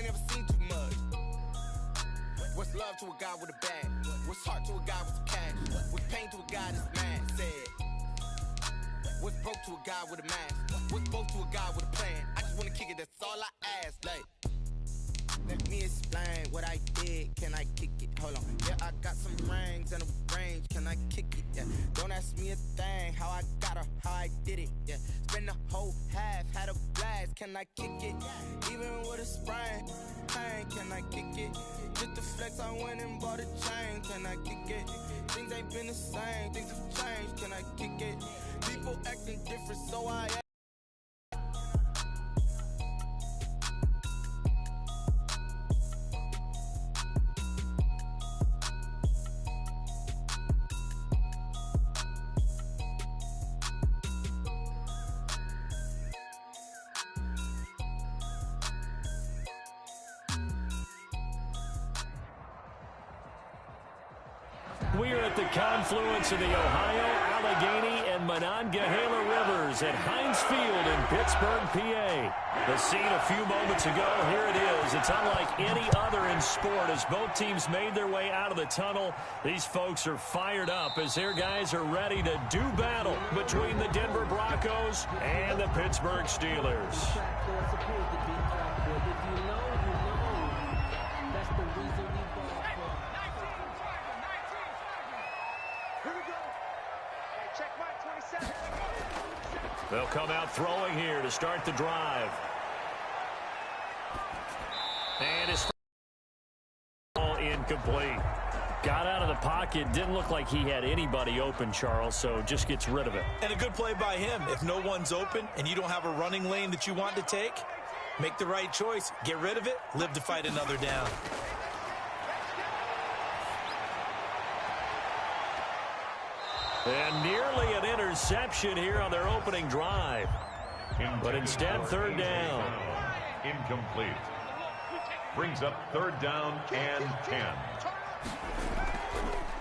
ain't never seen too much. What's love to a guy with a bag? What's heart to a guy with some cash? What's pain to a guy that's mad? Said. What's broke to a guy with a mask? What's both to a guy with a plan? I just wanna kick it, that's all I ask. Like, let me explain what I did. Can I kick it? Hold on. Yeah, I got some rings and a range. Can I kick it? Yeah. Don't ask me a thing. How I got her, how I did it. Yeah. Spend the whole half, had a blast. Can I kick it? Even with a sprain, pain. Can I kick it? Just the flex, I went and bought a chain. Can I kick it? Things ain't been the same. Things have changed. Can I kick it? People acting different, so I act. We are at the confluence of the Ohio, Allegheny, and Monongahela Rivers at Heinz Field in Pittsburgh, PA. The scene a few moments ago, here it is. It's unlike any other in sport as both teams made their way out of the tunnel. These folks are fired up as their guys are ready to do battle between the Denver Broncos and the Pittsburgh Steelers. They'll come out throwing here to start the drive. And his ball incomplete. Got out of the pocket. Didn't look like he had anybody open, Charles, so just gets rid of it. And a good play by him. If no one's open and you don't have a running lane that you want to take, make the right choice. Get rid of it. Live to fight another down. And nearly an interception here on their opening drive. But instead, third down. Incomplete. Brings up third down and 10.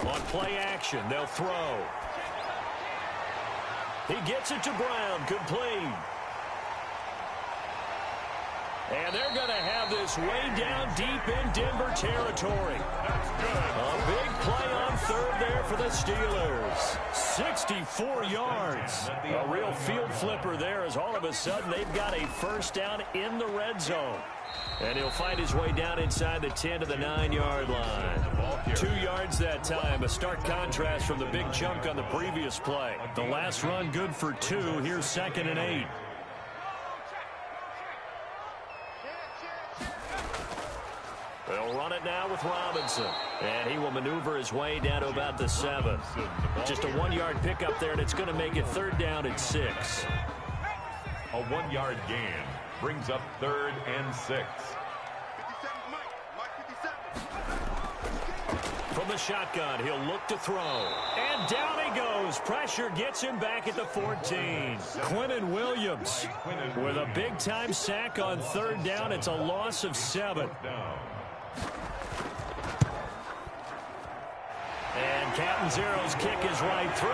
On play action, they'll throw. He gets it to Brown, complete. And they're going to have this way down deep in Denver territory. That's good. A big play on third there for the Steelers. 64 yards. A real field flipper there as all of a sudden they've got a first down in the red zone. And he'll find his way down inside the 10 to the 9-yard line. 2 yards that time. A stark contrast from the big chunk on the previous play. The last run good for 2. Here's 2nd and 8. They'll run it now with Robinson. And he will maneuver his way down to about the 7. Just a 1-yard pickup there, and it's going to make it third down at 6. A 1-yard gain brings up 3rd and 6. From the shotgun, he'll look to throw. And down he goes. Pressure gets him back at the 14. Quinnen Williams with a big-time sack on third down. It's a loss of 7. And Catanzaro's kick is right through.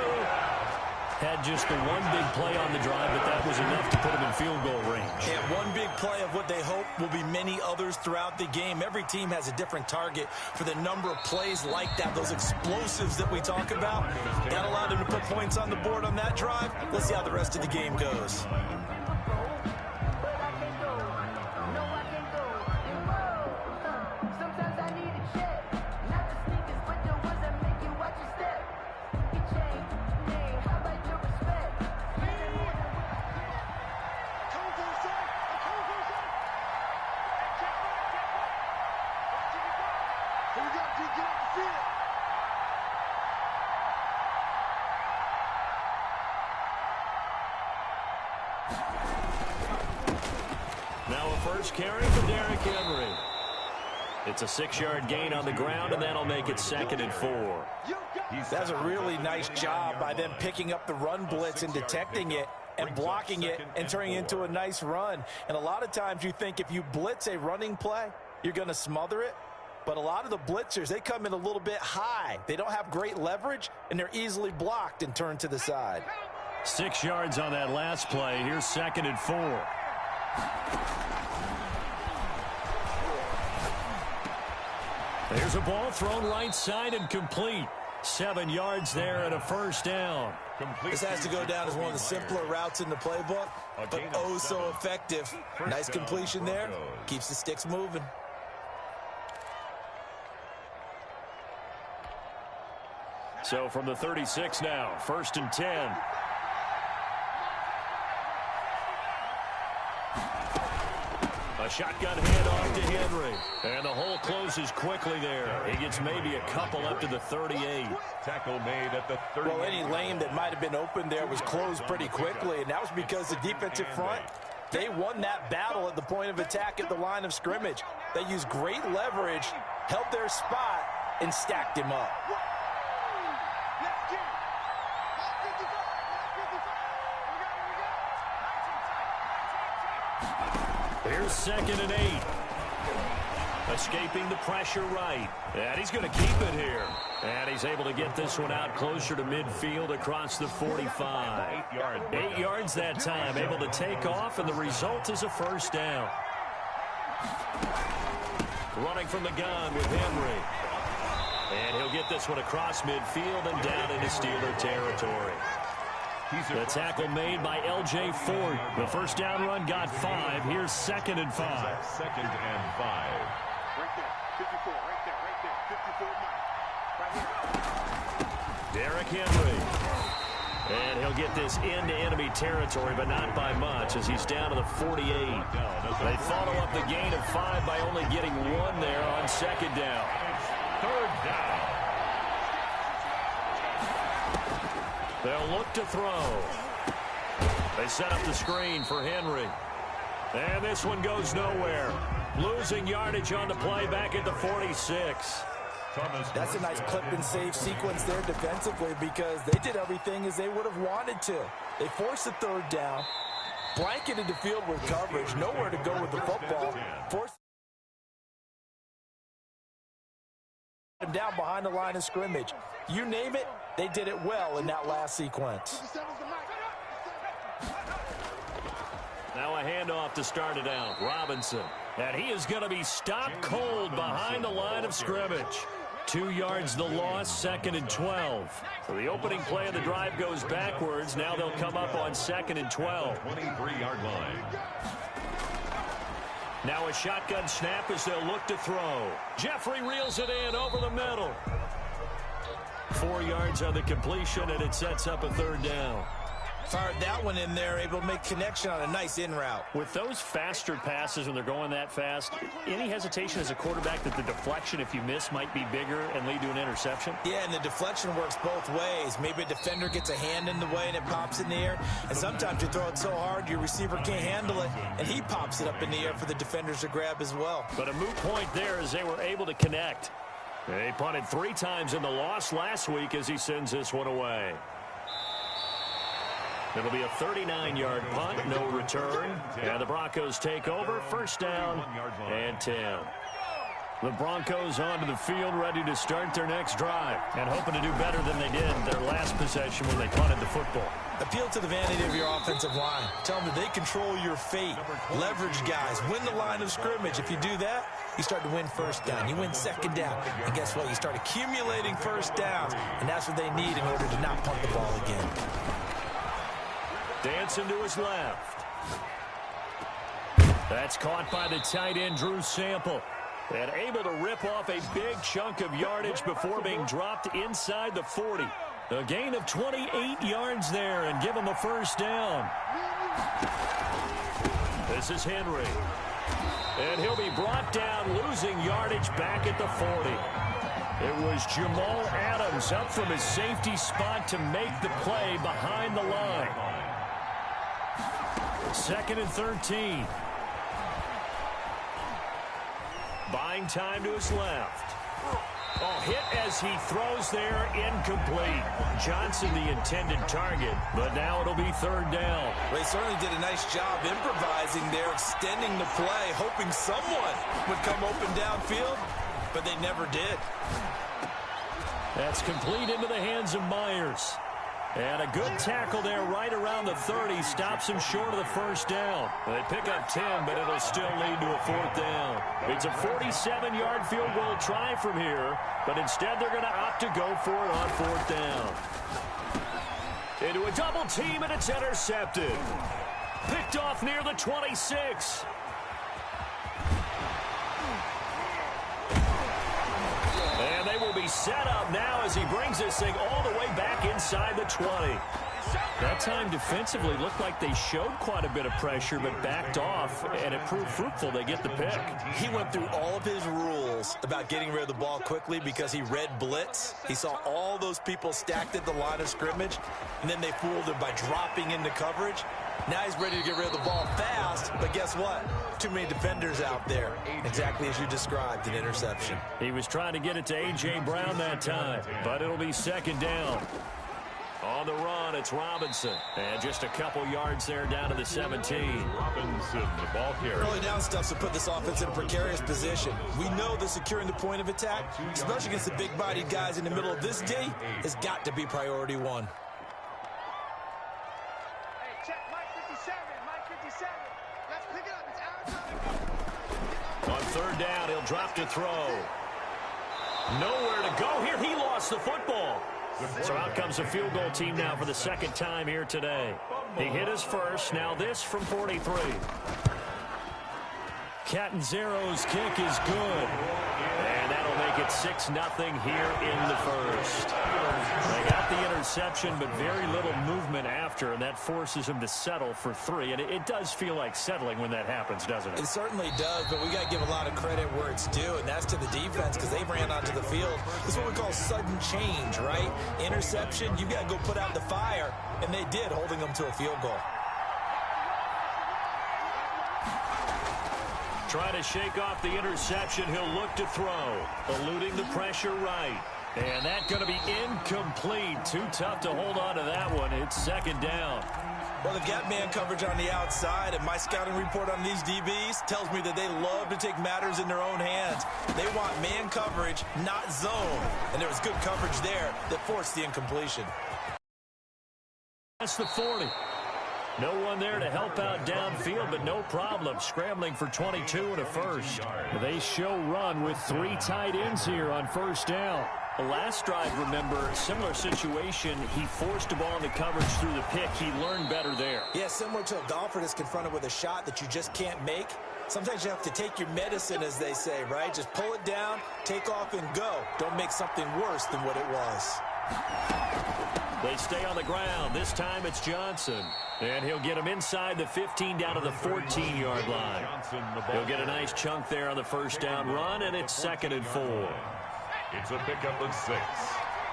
Had just the one big play on the drive, but that was enough to put him in field goal range. Yeah, one big play of what they hope will be many others throughout the game. Every team has a different target for the number of plays like that, those explosives that we talk about. That allowed them to put points on the board on that drive. Let's see how the rest of the game goes. Now a first carry for Derrick Henry. It's a 6-yard gain on the ground, and that'll make it 2nd and 4. That's a really nice job by them picking up the run blitz and detecting it and blocking it and turning it into a nice run. And a lot of times you think if you blitz a running play, you're going to smother it. But a lot of the blitzers, they come in a little bit high. They don't have great leverage, and they're easily blocked and turned to the side. 6 yards on that last play. Here's 2nd and 4. There's a ball thrown right side and complete. 7 yards there and a first down. This has to go down as one of the simpler routes in the playbook, but oh so effective. Nice completion there. Keeps the sticks moving. So from the 36 now, 1st and 10. A shotgun handoff to Henry. And the hole closes quickly there. He gets maybe a couple up to the 38. Tackle made at the 38. Well, any lane that might have been open there was closed pretty quickly, and that was because the defensive front, they won that battle at the point of attack at the line of scrimmage. They used great leverage, held their spot, and stacked him up. Here's 2nd and 8. Escaping the pressure right. And he's going to keep it here. And he's able to get this one out closer to midfield across the 45. 8 yards that time. Able to take off, and the result is a first down. Running from the gun with Henry. And he'll get this one across midfield and down into Steeler territory. The tackle made by L.J. Ford. The first down run got 5. Here's 2nd and 5. 2nd and 5. Right there. 54. Right there. 54. Derrick Henry. And he'll get this into enemy territory, but not by much as he's down to the 48. They follow up the gain of 5 by only getting 1 there on 2nd down. 3rd down. They'll look to throw. They set up the screen for Henry. And this one goes nowhere. Losing yardage on the play back at the 46. That's a nice clip and save sequence there defensively because they did everything as they would have wanted to. They forced the 3rd down, blanketed the field with coverage, nowhere to go with the football. Forced him down behind the line of scrimmage. You name it, they did it well in that last sequence. Now a handoff to start it out. Robinson. And he is going to be stopped cold behind the line of scrimmage. 2 yards the loss, 2nd and 12. So the opening play of the drive goes backwards. Now they'll come up on 2nd and 12. 23-yard line. Now a shotgun snap as they'll look to throw. Jeffrey reels it in over the middle. 4 yards on the completion, and it sets up a 3rd down. Fired that one in there, able to make connection on a nice in route. With those faster passes when they're going that fast, any hesitation as a quarterback that the deflection, if you miss, might be bigger and lead to an interception? Yeah, and the deflection works both ways. Maybe a defender gets a hand in the way and it pops in the air. And sometimes you throw it so hard your receiver can't handle it, and he pops it up in the air for the defenders to grab as well. But a moot point there as they were able to connect. They punted 3 times in the loss last week as he sends this one away. It'll be a 39-yard punt, no return. And the Broncos take over, 1st down and 10. The Broncos onto the field, ready to start their next drive and hoping to do better than they did their last possession when they punted the football. Appeal to the vanity of your offensive line. Tell them that they control your fate. Leverage guys. Win the line of scrimmage. If you do that, you start to win 1st down. You win 2nd down. And guess what? You start accumulating 1st downs. And that's what they need in order to not punt the ball again. Dancing to his left. That's caught by the tight end, Drew Sample. And able to rip off a big chunk of yardage before being dropped inside the 40. A gain of 28 yards there and give him a 1st down. This is Henry. And he'll be brought down, losing yardage back at the 40. It was Jamal Adams up from his safety spot to make the play behind the line. 2nd and 13. Buying time to his left. Oh, hit as he throws there, incomplete. Johnson the intended target, but now it'll be 3rd down. Well, he certainly did a nice job improvising there, extending the play, hoping someone would come open downfield, but they never did. That's complete into the hands of Myers. And a good tackle there right around the 30. Stops him short of the first down. They pick up 10, but it'll still lead to a fourth down. It's a 47-yard field goal try from here, but instead they're going to opt to go for it on fourth down. Into a double team, and it's intercepted. Picked off near the 26. And they will be set up now as he brings this thing all the way back inside the 20. That time defensively looked like they showed quite a bit of pressure but backed off, and it proved fruitful. They get the pick. He went through all of his rules about getting rid of the ball quickly because he read blitz. He saw all those people stacked at the line of scrimmage, and then they fooled him by dropping into coverage. Now he's ready to get rid of the ball fast, but guess what? Too many defenders out there. Exactly as you described, an interception. He was trying to get it to A.J. Brown that time, but it'll be second down. On the run, it's Robinson. And just a couple yards there down to the 17. Robinson, the ball carrier. Early down stuff to put this offense in a precarious position. We know that securing the point of attack, especially against the big-bodied guys in the middle of this D, has got to be priority one. On third down, he'll drop to throw. Nowhere to go here. He lost the football. So out comes the field goal team now for the second time here today. He hit his first. Now this from 43. Catanzaro's kick is good. And that'll make it 6-0 here in the first. They got the interception, but very little movement after, and that forces him to settle for 3. And it does feel like settling when that happens, doesn't it? It certainly does, but we got to give a lot of credit where it's due, and that's to the defense because they ran onto the field. This is what we call sudden change, right? Interception, you got to go put out the fire, and they did, holding them to a field goal. Trying to shake off the interception. He'll look to throw. Eluding the pressure right. And that's going to be incomplete. Too tough to hold on to that one. It's second down. Well, they've got man coverage on the outside, and my scouting report on these DBs tells me that they love to take matters in their own hands. They want man coverage, not zone. And there was good coverage there that forced the incompletion. That's the 40. No one there to help out downfield, but no problem. Scrambling for 22 and a first. They show run with 3 tight ends here on first down. The last drive, remember, similar situation. He forced the ball into coverage through the pick. He learned better there. Yeah, similar to a golfer that's confronted with a shot that you just can't make. Sometimes you have to take your medicine, as they say, right? Just pull it down, take off, and go. Don't make something worse than what it was. They stay on the ground. This time it's Johnson. And he'll get him inside the 15 down to the 14-yard line. He'll get a nice chunk there on the first down run, and it's 2nd and 4. It's a pickup of 6.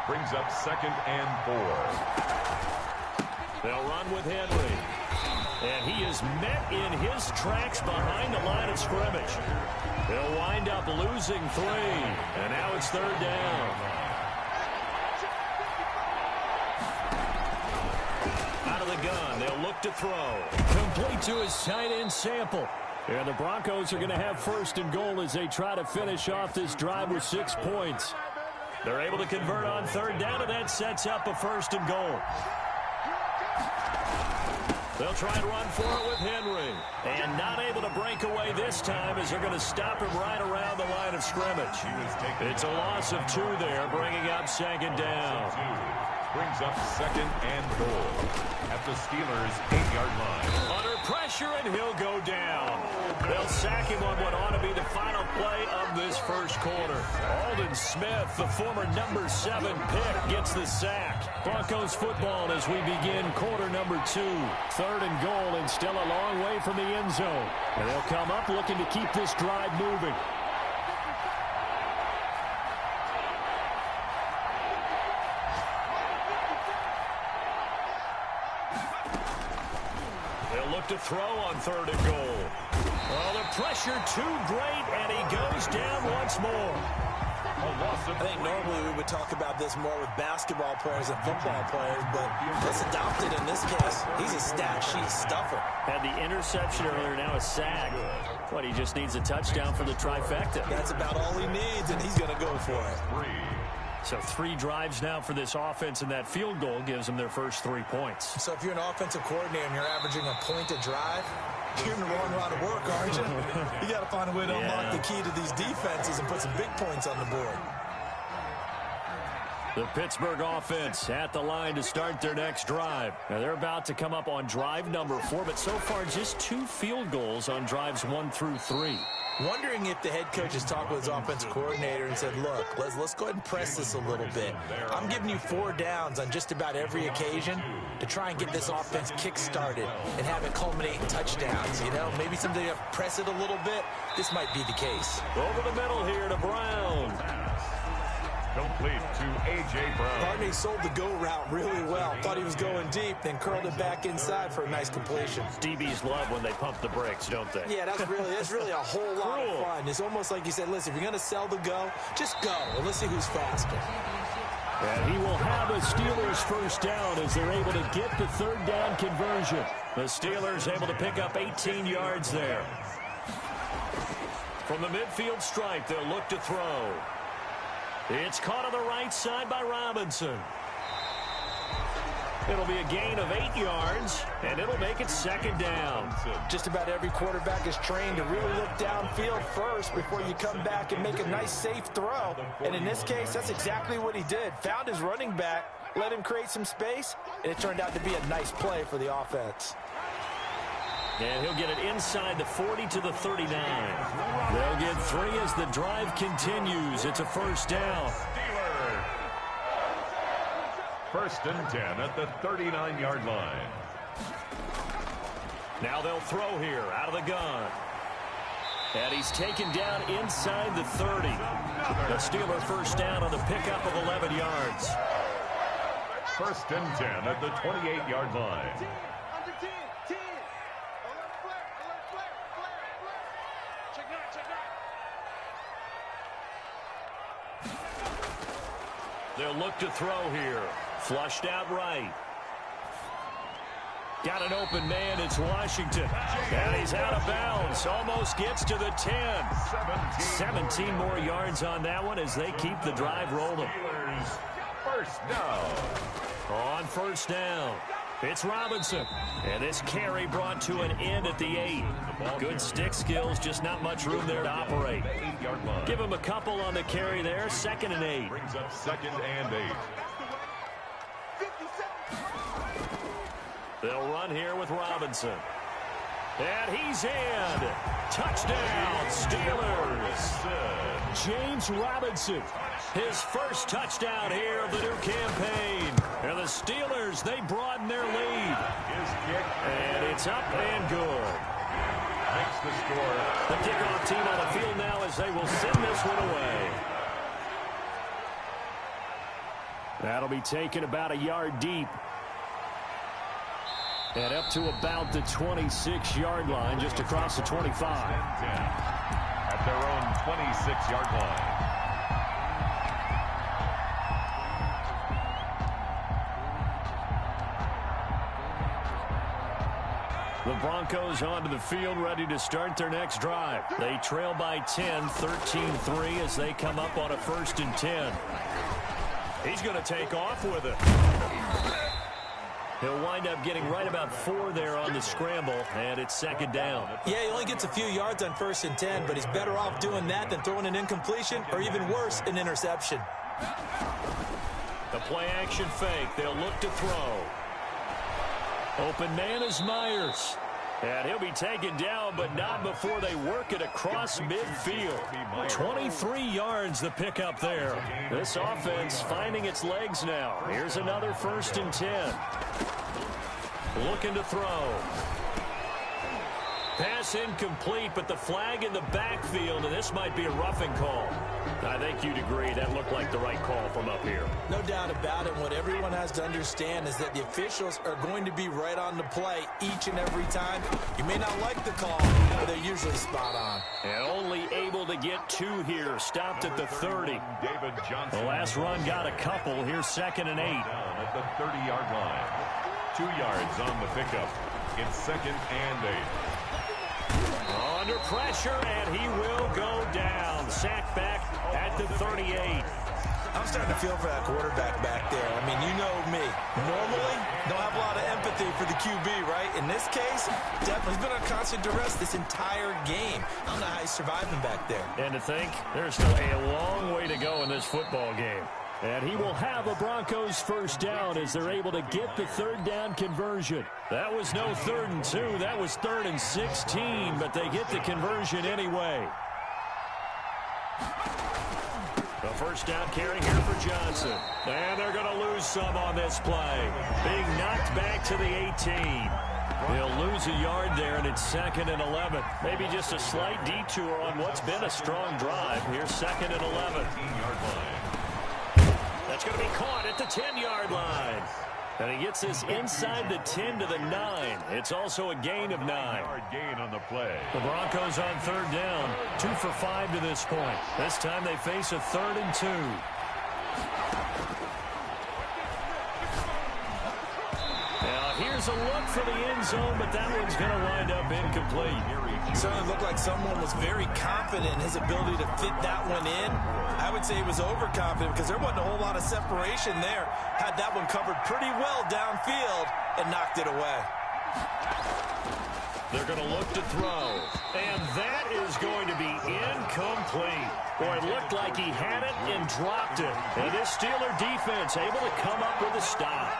Brings up 2nd and 4. They'll run with Henry. And he is met in his tracks behind the line of scrimmage. They'll wind up losing 3. And now it's 3rd down. Out of the gun, they'll look to throw. Complete to his tight end Sample. And the Broncos are going to have 1st and goal as they try to finish off this drive with 6 points. They're able to convert on 3rd down, and that sets up a 1st and goal. They'll try and run for it with Henry. And not able to break away this time as they're going to stop him right around the line of scrimmage. It's a loss of 2 there, bringing up 2nd down. Brings up 2nd and goal at the Steelers' 8-yard line. Under pressure, and he'll go down. They'll sack him on what ought to be the final play of this first quarter. Aldon Smith, the former number 7 pick, gets the sack. Broncos football as we begin quarter number 2. 3rd and goal, and still a long way from the end zone. And they'll come up looking to keep this drive moving. To throw on 3rd and goal. Well, the pressure too great, and he goes down once more. I think normally we would talk about this more with basketball players and football players, but let's adopt it in this case. He's a stat sheet stuffer. Had the interception earlier, now a sack. What, he just needs a touchdown for the trifecta. That's about all he needs, and he's going to go for it. So 3 drives now for this offense, and that field goal gives them their first 3 points. So if you're an offensive coordinator and you're averaging a point a drive, you're in the wrong line of work, aren't you? You got to find a way to unlock the key to these defenses and put some big points on the board. The Pittsburgh offense at the line to start their next drive. Now they're about to come up on drive number 4, but so far just 2 field goals on drives 1 through 3. Wondering if the head coach has talked with his offensive coordinator and said, look, let's go ahead and press this a little bit. I'm giving you 4 downs on just about every occasion to try and get this offense kick-started and have it culminate in touchdowns. You know, maybe someday you press it a little bit. This might be the case. Over the middle here to Brown. Complete to A.J. Brown. Barney sold the go route really well. Thought he was going deep, then curled it back inside for a nice completion. DBs love when they pump the brakes, don't they? Yeah, that's really a whole lot of fun. It's almost like you said, listen, if you're going to sell the go, just go. And let's see who's faster. And he will have a Steelers first down as they're able to get the 3rd down conversion. The Steelers able to pick up 18 yards there. From the midfield stripe, they'll look to throw. It's caught on the right side by Robinson. It'll be a gain of 8 yards, and it'll make it 2nd down. Just about every quarterback is trained to really look downfield first before you come back and make a nice, safe throw. And in this case, that's exactly what he did. Found his running back, let him create some space, and it turned out to be a nice play for the offense. And he'll get it inside the 40 to the 39. They'll get 3 as the drive continues. It's a first down. Steelers. 1st and 10 at the 39-yard line. Now they'll throw here out of the gun. And he's taken down inside the 30. The Steeler first down on the pickup of 11 yards. 1st and 10 at the 28-yard line. They'll look to throw here. Flushed out right. Got an open man. It's Washington. And he's out of bounds. Almost gets to the 10. 17 more yards on that one as they keep the drive rolling. First down. On first down, it's Robinson. And this carry brought to an end at the 8. Good stick skills, just not much room there to operate. Give him a couple on the carry there. 2nd and 8. Brings up 2nd and 8. They'll run here with Robinson. And he's in. Touchdown, Steelers. James Robinson, his first touchdown here of the new campaign. And the Steelers, they broaden their lead. His kick. And it's up and good. Makes the score. The kickoff team on the field now as they will send this one away. That'll be taken about a yard deep. And up to about the 26-yard line, just across the 25. At their own 26-yard line. The Broncos onto the field, ready to start their next drive. They trail by 10, 13-3 as they come up on a 1st and 10. He's going to take off with it. He'll wind up getting right about 4 there on the scramble, and it's 2nd down. Yeah, he only gets a few yards on 1st and 10, but he's better off doing that than throwing an incompletion or even worse, an interception. The play action fake. They'll look to throw. Open man is Myers. And he'll be taken down, but not before they work it across midfield. 23 yards the pickup there. This offense finding its legs now. Here's another 1st and 10. Looking to throw. Pass incomplete, but the flag in the backfield, and this might be a roughing call. I think you'd agree that looked like the right call from up here. No doubt about it. What everyone has to understand is that the officials are going to be right on the play each and every time. You may not like the call, but they're usually spot on. And only able to get 2 here. Stopped at the 30. David Johnson. The last run got a couple. Here's 2nd and 8. Down at the 30-yard line. 2 yards on the pickup. It's 2nd and 8. Under pressure, and he will go down. Sacked back at the 38. I'm I'm starting to feel for that quarterback back there. I mean, you know me. Normally, don't have a lot of empathy for the QB, right? In this case, definitely he's been on constant duress this entire game. I don't know how he's surviving back there. And to think, there's still a long way to go in this football game. And he will have a Broncos first down as they're able to get the third down conversion. That was no 3rd and 2. That was 3rd and 16, but they get the conversion anyway. The first down carry here for Johnson. And they're going to lose some on this play. Being knocked back to the 18. He'll lose a yard there, and it's 2nd and 11. Maybe just a slight detour on what's been a strong drive. Here's 2nd and 11. That's going to be caught at the 10-yard line. And he gets this inside the 10 to the 9. It's also a gain of 9. Gain on the play. The Broncos on 3rd down. 2 for 5 to this point. This time they face a 3rd and 2. Now here's a look for the end zone, but that one's going to wind up incomplete. It certainly looked like someone was very confident in his ability to fit that one in. I would say he was overconfident because there wasn't a whole lot of separation there. Had that one covered pretty well downfield and knocked it away. They're going to look to throw. And that is going to be incomplete. Boy, it looked like he had it and dropped it. And this Steeler defense able to come up with a stop.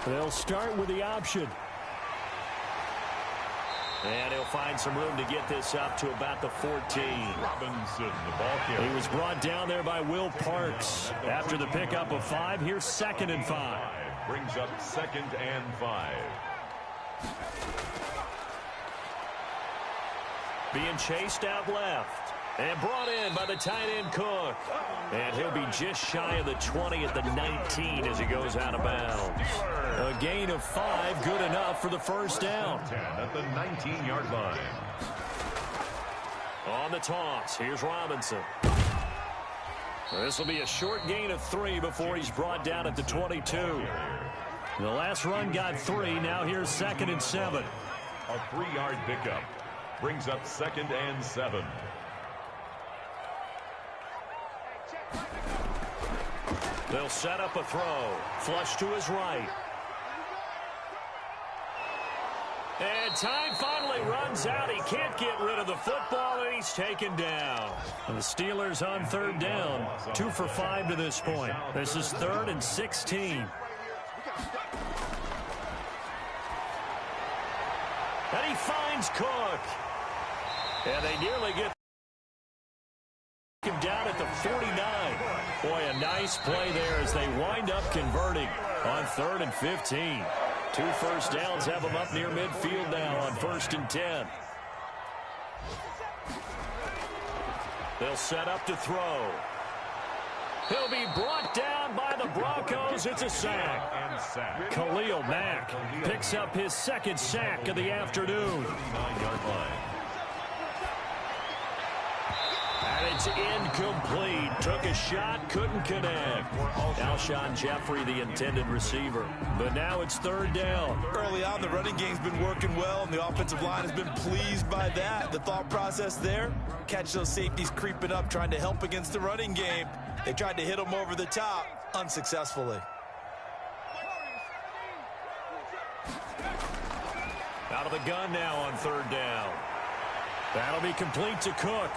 They'll start with the option. And he'll find some room to get this up to about the 14. Robinson, the ball carrier. He was brought down there by Will Parks. After the pickup of 5, here's 2nd and 5. Brings up 2nd and 5. Being chased out left. And brought in by the tight end Cook. And he'll be just shy of the 20 at the 19 as he goes out of bounds. A gain of 5, good enough for the first down. 10 at the 19-yard line. On the toss, here's Robinson. This will be a short gain of 3 before he's brought down at the 22. The last run got 3, now here's 2nd and 7. A 3-yard pickup. Brings up 2nd and 7. They'll set up a throw. Flush to his right. And time finally runs out. He can't get rid of the football, and he's taken down. And the Steelers on 3rd down. 2 for 5 to this point. This is 3rd and 16. And he finds Cook. And they nearly get him down at the 49. Boy, a nice play there as they wind up converting on 3rd and 15. 2 first downs have them up near midfield now on 1st and 10. They'll set up to throw. He'll be brought down by the Broncos. It's a sack. Khalil Mack picks up his 2nd sack of the afternoon. 9-yard line. And it's incomplete. Took a shot, couldn't connect. Alshon Jeffrey, the intended receiver. But now it's 3rd down. Early on, the running game's been working well, and the offensive line has been pleased by that. The thought process there, catch those safeties creeping up, trying to help against the running game. They tried to hit them over the top, unsuccessfully. Out of the gun now on 3rd down. That'll be complete to Cook.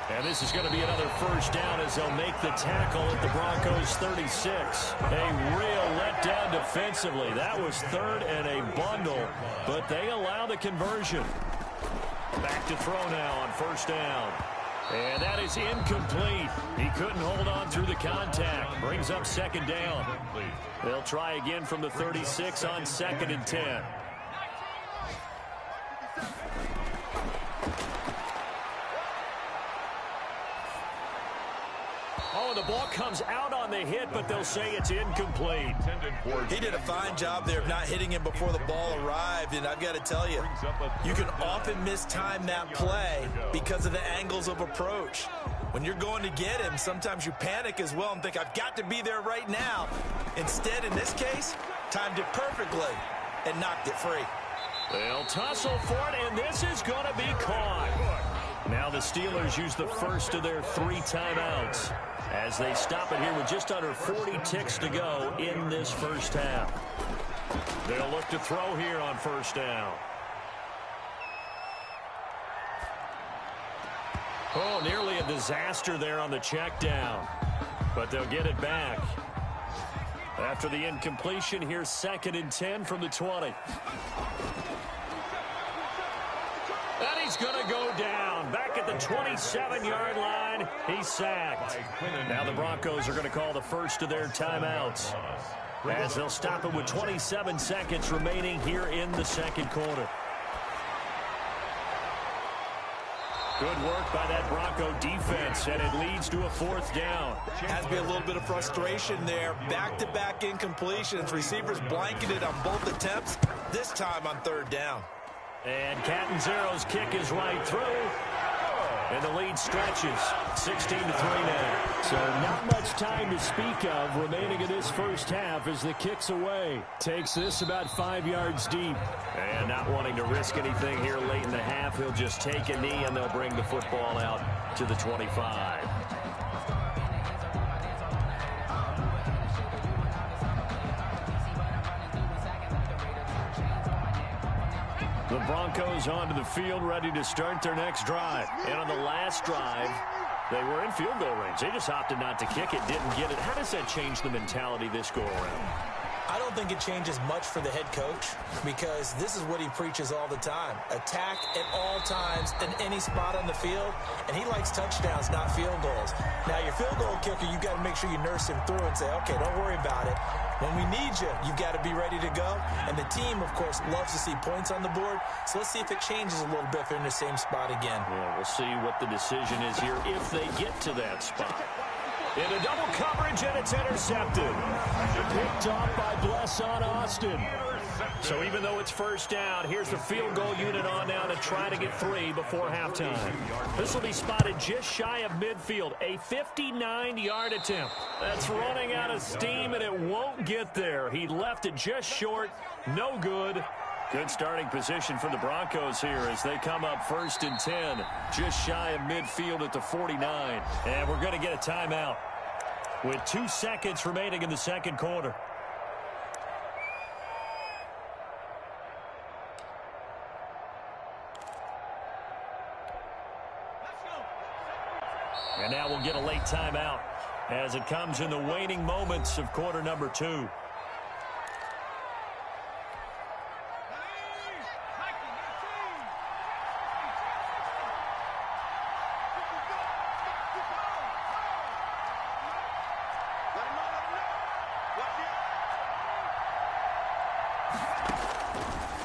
And this is going to be another first down as they'll make the tackle at the Broncos 36. A real letdown defensively. That was 3rd and a bundle, but they allow the conversion. Back to throw now on 1st down. And that is incomplete. He couldn't hold on through the contact. Brings up 2nd down. They'll try again from the 36 on 2nd and 10. Oh, the ball comes out on the hit, but they'll say it's incomplete. He did a fine job there of not hitting him before the ball arrived, and I've got to tell you, you can often mistime that play because of the angles of approach. When you're going to get him, sometimes you panic as well and think, I've got to be there right now. Instead, in this case, timed it perfectly and knocked it free. They'll tussle for it, and this is going to be caught. Now the Steelers use the first of their 3 timeouts as they stop it here with just under 40 ticks to go in this first half. They'll look to throw here on first down. Oh, nearly a disaster there on the check down, but they'll get it back. After the incompletion, here's 2nd and 10 from the 20. And he's going to go down. Back at the 27-yard line, he's sacked. Now the Broncos are going to call the first of their timeouts as they'll stop it with 27 seconds remaining here in the second quarter. Good work by that Bronco defense, and it leads to a 4th down. Has to be a little bit of frustration there. Back-to-back incompletions. Receivers blanketed on both attempts, this time on 3rd down. And Catanzaro's kick is right through. And the lead stretches 16-3 now. So not much time to speak of remaining in this first half as the kick's away. Takes this about 5 yards deep. And not wanting to risk anything here late in the half, he'll just take a knee and they'll bring the football out to the 25. The Broncos onto the field, ready to start their next drive. And on the last drive, they were in field goal range. They just opted not to kick it, didn't get it. How does that change the mentality this go-around? I don't think it changes much for the head coach because this is what he preaches all the time. Attack at all times in any spot on the field, and he likes touchdowns, not field goals. Now, your field goal kicker, you've got to make sure you nurse him through and say, okay, don't worry about it. When we need you, you've got to be ready to go. And the team, of course, loves to see points on the board. So let's see if it changes a little bit if they're in the same spot again. Yeah, we'll see what the decision is here if they get to that spot. Into double coverage, and it's intercepted. Picked off by Bless on Austin. So even though it's first down, here's the field goal unit on now to try to get 3 before halftime. This will be spotted just shy of midfield, a 59-yard attempt. That's running out of steam, and it won't get there. He left it just short, no good. Good starting position for the Broncos here as they come up 1st and 10, just shy of midfield at the 49. And we're going to get a timeout with 2 seconds remaining in the second quarter. And now we'll get a late timeout as it comes in the waning moments of quarter number 2.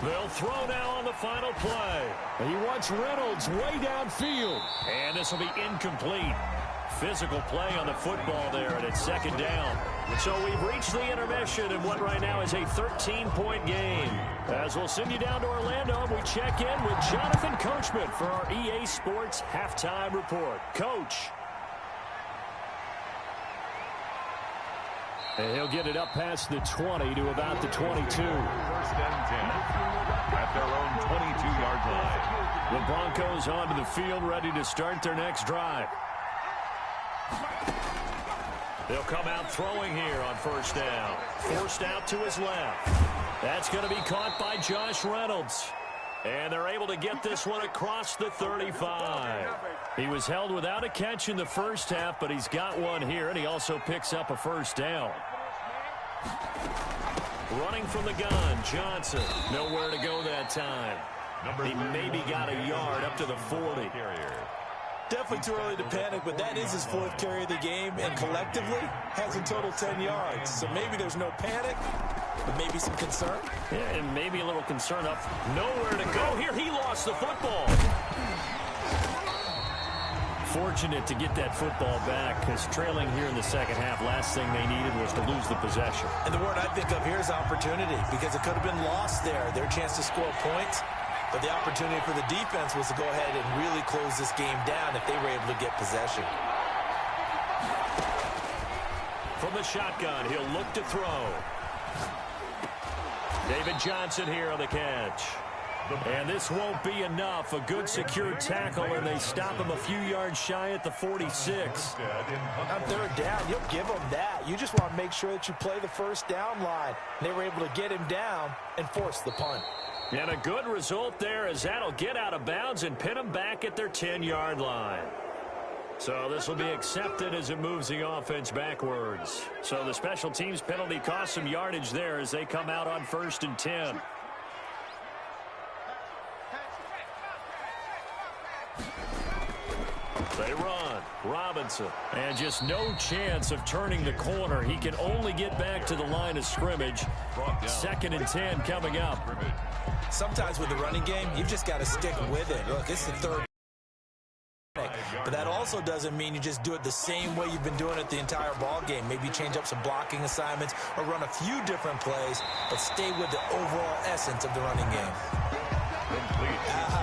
They'll throw now on the final play. He wants Reynolds way downfield. And this will be incomplete. Physical play on the football there, and it's 2nd down. So we've reached the intermission in what right now is a 13-point game. As we'll send you down to Orlando, we check in with Jonathan Coachman for our EA Sports Halftime Report. Coach. And he'll get it up past the 20 to about the 22. 1st and 10 at their own 22-yard line. The Broncos onto the field, ready to start their next drive. They'll come out throwing here on 1st down. Forced out to his left. That's going to be caught by Josh Reynolds. And they're able to get this one across the 35. He was held without a catch in the first half, but he's got one here, and he also picks up a 1st down. Running from the gun, Johnson. Nowhere to go that time. He maybe got a yard up to the 40. Definitely too early to panic, but that is his 4th carry of the game, and collectively has a total 10 yards. So maybe there's no panic, but maybe some concern. Yeah, and maybe a little concern up. Nowhere to go here. He lost the football. Fortunate to get that football back because trailing here in the second half, last thing they needed was to lose the possession. And the word I think of here is opportunity because it could have been lost there. Their chance to score points. But the opportunity for the defense was to go ahead and really close this game down if they were able to get possession. From the shotgun, he'll look to throw. David Johnson here on the catch. And this won't be enough. A good secure tackle, and they stop him a few yards shy at the 46. On third down, you'll give them that. You just want to make sure that you play the first down line. They were able to get him down and force the punt. And a good result there, as that'll get out of bounds and pin them back at their 10-yard line. So this will be accepted as it moves the offense backwards. So the special teams penalty cost some yardage there as they come out on 1st and 10. They run. Robinson. And just no chance of turning the corner. He can only get back to the line of scrimmage. 2nd and 10 coming up. Sometimes with the running game, you've just got to stick with it. Look, it's the third. But that also doesn't mean you just do it the same way you've been doing it the entire ball game. Maybe change up some blocking assignments or run a few different plays, but stay with the overall essence of the running game.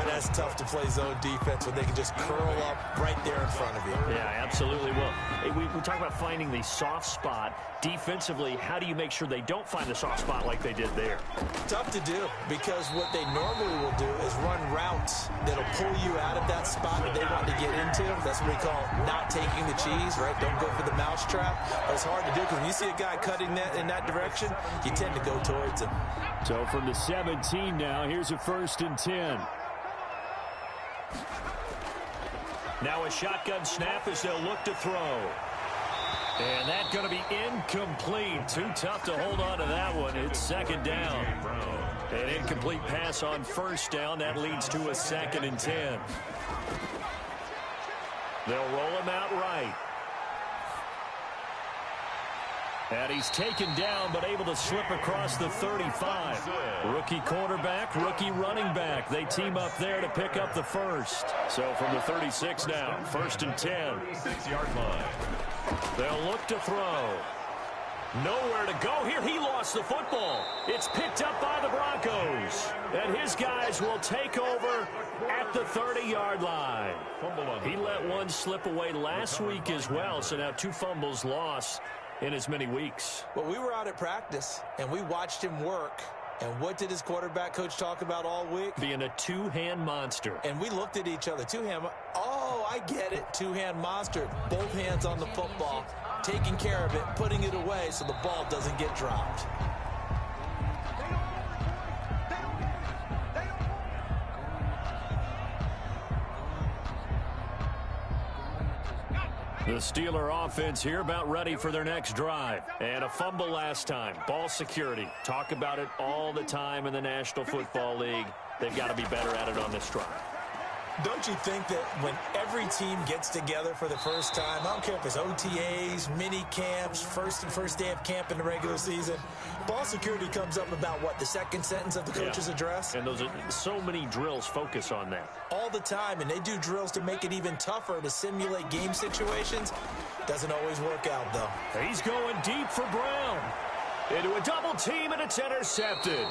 That's tough to play zone defense when they can just curl up right there in front of you. Yeah, absolutely. Well, hey, we talk about finding the soft spot. Defensively, how do you make sure they don't find the soft spot like they did there? Tough to do, because what they normally will do is run routes that'll pull you out of that spot that they want to get into. That's what we call not taking the cheese, right? Don't go for the mousetrap. But it's hard to do because when you see a guy cutting that in that direction, you tend to go towards him. So from the 17 now, here's a 1st and 10. Now a shotgun snap as they'll look to throw. And that's going to be incomplete. Too tough to hold on to that one. It's 2nd down. An incomplete pass on 1st down. That leads to a 2nd and 10. They'll roll him out right. And he's taken down, but able to slip across the 35. Rookie quarterback, rookie running back. They team up there to pick up the first. So from the 36 now, 1st and 10. 36-yard line. They'll look to throw. Nowhere to go here. He lost the football. It's picked up by the Broncos. And his guys will take over at the 30-yard line. He let one slip away last week as well, so now 2 fumbles lost in as many weeks. Well, we were out at practice, and we watched him work. And what did his quarterback coach talk about all week? Being a two-hand monster. And we looked at each other. Two-hand. Oh, I get it. Two-hand monster. Both hands on the football, taking care of it, putting it away so the ball doesn't get dropped. The Steeler offense here about ready for their next drive. And a fumble last time. Ball security. Talk about it all the time in the National Football League. They've got to be better at it on this drive. Don't you think that when every team gets together for the first time, I don't care if it's OTAs, mini camps, first day of camp in the regular season, ball security comes up about what, the second sentence of the coach's address? And those are so many drills focus on that. All the time, and they do drills to make it even tougher to simulate game situations. Doesn't always work out, though. He's going deep for Brown. Into a double team, and it's intercepted.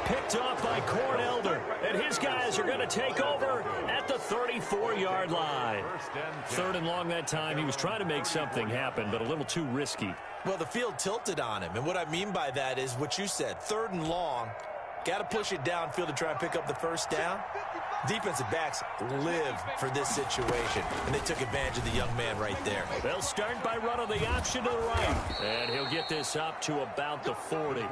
Picked off by Corn Elder, and his guys are going to take over at the 34-yard line. 3rd and long that time. He was trying to make something happen, but a little too risky. Well, the field tilted on him, and what I mean by that is what you said, 3rd and long. Got to push it downfield to try and pick up the first down. Defensive backs live for this situation, and they took advantage of the young man right there. They'll start by running the option to the right, and he'll get this up to about the 40.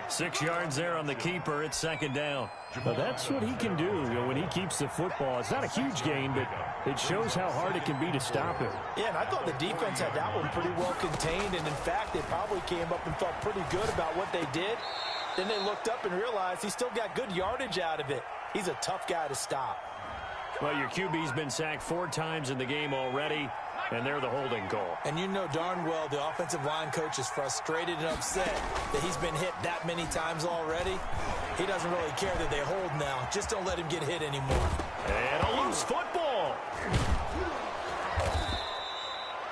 6 yards there on the keeper. It's 2nd down. Well, that's what he can do, when he keeps the football. It's not a huge gain, but it shows how hard it can be to stop him. Yeah, and I thought the defense had that one pretty well contained, and in fact, they probably came up and felt pretty good about what they did. Then they looked up and realized he still got good yardage out of it. He's a tough guy to stop. Well, your QB's been sacked 4 times in the game already, and they're the holding call. And you know darn well the offensive line coach is frustrated and upset that he's been hit that many times already. He doesn't really care that they hold now. Just don't let him get hit anymore. And a loose football.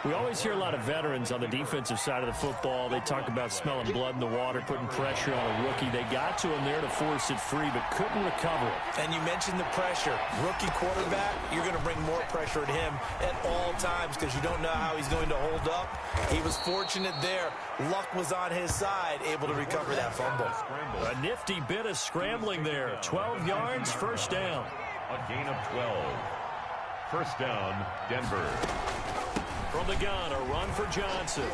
We always hear a lot of veterans on the defensive side of the football. They talk about smelling blood in the water, putting pressure on a rookie. They got to him there to force it free, but couldn't recover it. And you mentioned the pressure. Rookie quarterback, you're going to bring more pressure at him at all times because you don't know how he's going to hold up. He was fortunate there. Luck was on his side, able to recover that fumble. A nifty bit of scrambling there. 12 yards, first down. A gain of 12. First down, Denver. From the gun, a run for Johnson.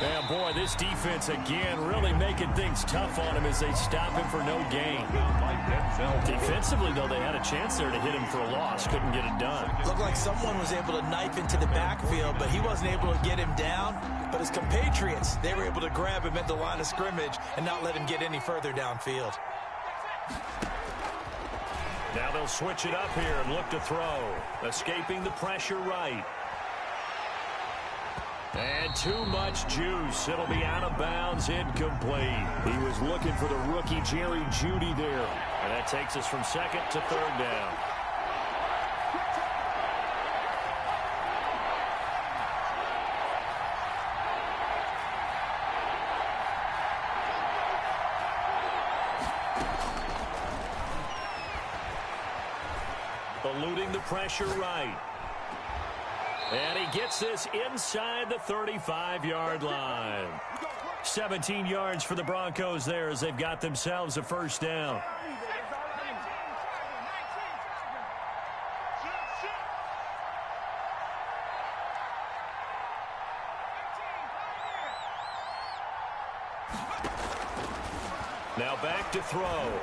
And boy, this defense again really making things tough on him as they stop him for no gain. Defensively, though, they had a chance there to hit him for a loss. Couldn't get it done. Looked like someone was able to knife into the backfield, but he wasn't able to get him down. But his compatriots, they were able to grab him at the line of scrimmage and not let him get any further downfield. Now they'll switch it up here and look to throw. Escaping the pressure right. And too much juice. It'll be out of bounds, incomplete. He was looking for the rookie Jerry Jeudy there. And that takes us from second to third down. Eluding the pressure right. And he gets this inside the 35-yard line. 17 yards for the Broncos there as they've got themselves a first down. Now back to throw.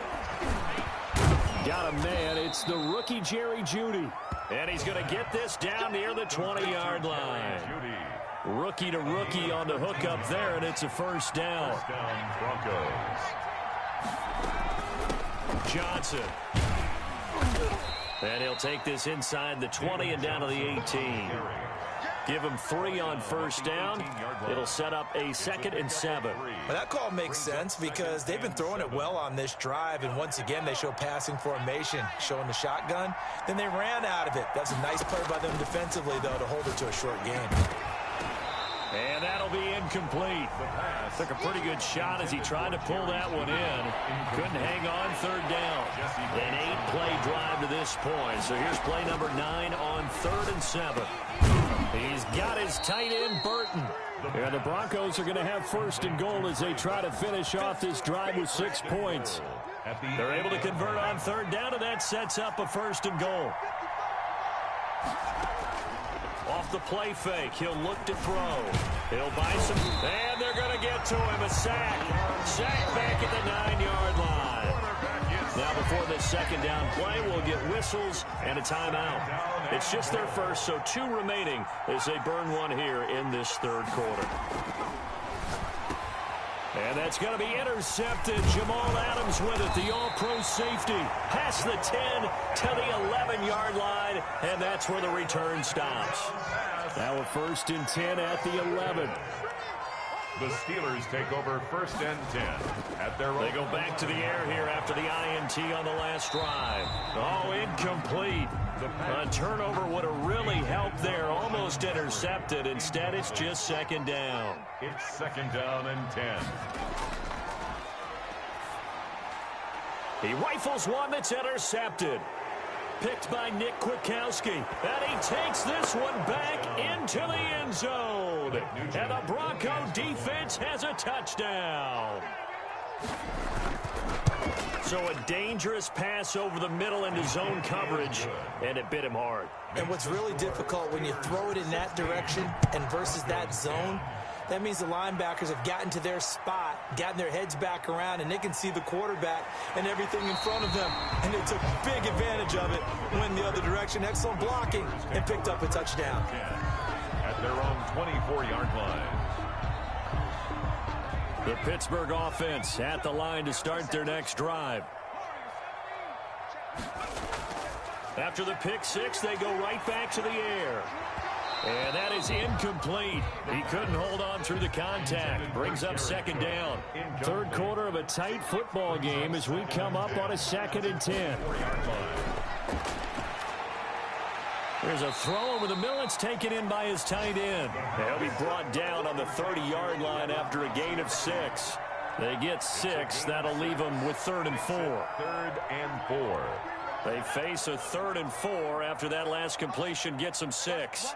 Got a man. It's the rookie Jerry Jeudy. And he's going to get this down near the 20-yard line. Rookie to rookie on the hook up there, and it's a first down. First down, Broncos. Johnson. And he'll take this inside the 20 and down to the 18. Give him 3 on first down. It'll set up a 2nd and 7. Well, that call makes sense because they've been throwing it well on this drive, and once again they show passing formation, showing the shotgun. Then they ran out of it. That's a nice play by them defensively, though, to hold it to a short game. And that'll be incomplete. Took a pretty good shot as he tried to pull that one in. Couldn't hang on third down. An 8-play drive to this point. So here's play number 9 on 3rd and 7. He's got his tight end, Burton. And the Broncos are going to have 1st and goal as they try to finish off this drive with 6 points. They're able to convert on 3rd down, and that sets up a 1st and goal. Off the play fake, he'll look to throw. He'll buy some, and they're going to get to him. A sack. Sack back at the 9-yard line. Now before this 2nd down play, we'll get whistles and a timeout. It's just their first, so 2 remaining as they burn one here in this 3rd quarter. And that's going to be intercepted. Jamal Adams with it, the all-pro safety. Past the 10 to the 11-yard line, and that's where the return stops. Now a 1st and 10 at the 11. The Steelers take over 1st and 10 at their own. They go back to the air here after the INT on the last drive. Oh, incomplete. A turnover would have really helped there. Almost intercepted. Instead, it's just 2nd down. It's 2nd down and 10. He rifles one that's intercepted. Picked by Nick Kwiatkowski. And he takes this one back into the end zone. And the Bronco defense has a touchdown. So a dangerous pass over the middle into zone coverage, and it bit him hard. And what's really difficult when you throw it in that direction and versus that zone, that means the linebackers have gotten to their spot, gotten their heads back around, and they can see the quarterback and everything in front of them. And they took big advantage of it, went the other direction, excellent blocking, and picked up a touchdown. At their own 24-yard line. The Pittsburgh offense at the line to start their next drive. After the pick 6, they go right back to the air. And that is incomplete. He couldn't hold on through the contact. Brings up 2nd down. 3rd quarter of a tight football game as we come up on a 2nd and 10. There's a throw over the middle. It's taken in by his tight end. He'll be brought down on the 30-yard line after a gain of 6. They get 6. That'll leave them with 3rd and 4. 3rd and 4. They face a 3rd and 4 after that last completion gets them 6.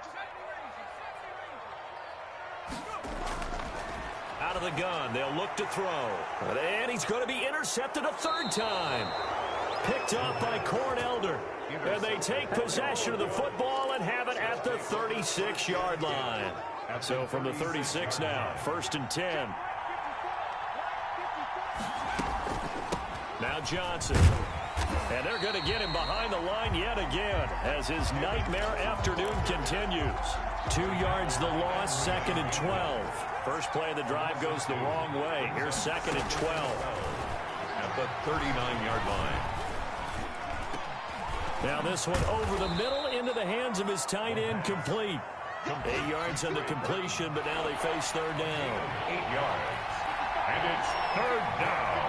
Out of the gun. They'll look to throw. And he's going to be intercepted a 3rd time. Picked off by Cornelder. And they take possession of the football and have it at the 36-yard line. So from the 36 now, 1st and 10. Now Johnson. And they're going to get him behind the line yet again as his nightmare afternoon continues. 2 yards the loss, 2nd and 12. First play of the drive goes the wrong way. Here's 2nd and 12. At the 39-yard line. Now this one over the middle into the hands of his tight end, complete. 8 yards on the completion, but now they face 3rd down. 8 yards. And it's 3rd down.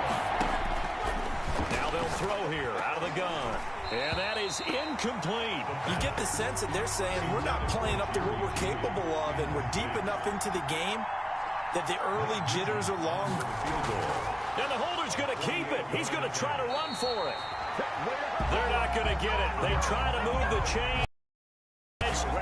Now they'll throw here out of the gun. And that is incomplete. You get the sense that they're saying we're not playing up to what we're capable of, and we're deep enough into the game that the early jitters are long. And the holder's going to keep it. He's going to try to run for it. They're not going to get it. They try to move the chain,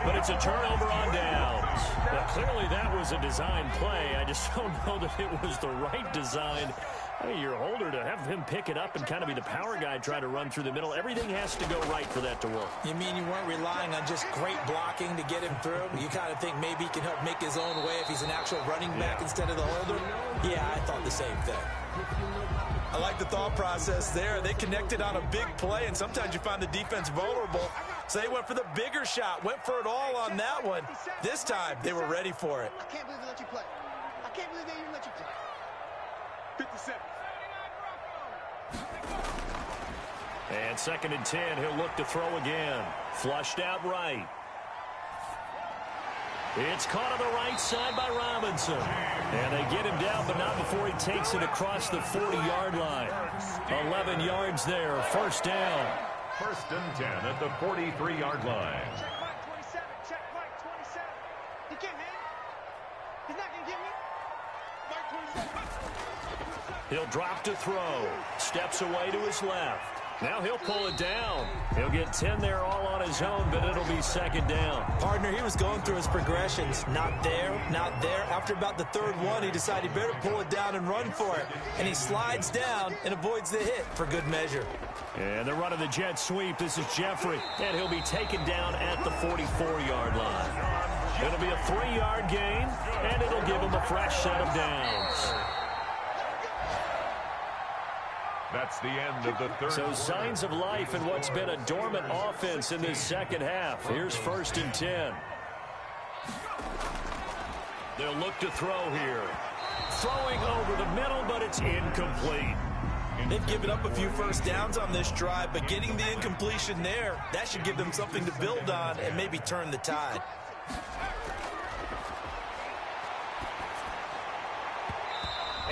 but it's a turnover on downs. Well, clearly that was a design play. I just don't know that it was the right design. Hey, your holder to have him pick it up and kind of be the power guy trying to run through the middle. Everything has to go right for that to work. You mean you weren't relying on just great blocking to get him through? You kind of think maybe he can help make his own way if he's an actual running back instead of the holder? Yeah, I thought the same thing. I like the thought process there. They connected on a big play, and sometimes you find the defense vulnerable. So they went for the bigger shot, went for it all on that one. This time, they were ready for it. I can't believe they let you play. I can't believe they even let you play. 57. And 2nd and 10, he'll look to throw again. Flushed out right. It's caught on the right side by Robinson. And they get him down, but not before he takes it across the 40-yard line. 11 yards there, 1st down. 1st and 10 at the 43-yard line. Check Mike 27. Check Mike 27. He can't hit. He's not going to get me. Mike 27. He'll drop to throw. Steps away to his left. Now he'll pull it down. He'll get 10 there all on his own, but it'll be 2nd down. Partner, he was going through his progressions. Not there, not there. After about the 3rd one, he decided he better pull it down and run for it. And he slides down and avoids the hit for good measure. And they're running the jet sweep. This is Jeffrey. And he'll be taken down at the 44-yard line. It'll be a 3-yard gain, and it'll give him a fresh set of downs. That's the end of the 3rd. So signs of life in what's been a dormant offense in this 2nd half. Here's 1st and 10. They'll look to throw here. Throwing over the middle, but it's incomplete. They've given up a few 1st downs on this drive, but getting the incompletion there, that should give them something to build on and maybe turn the tide.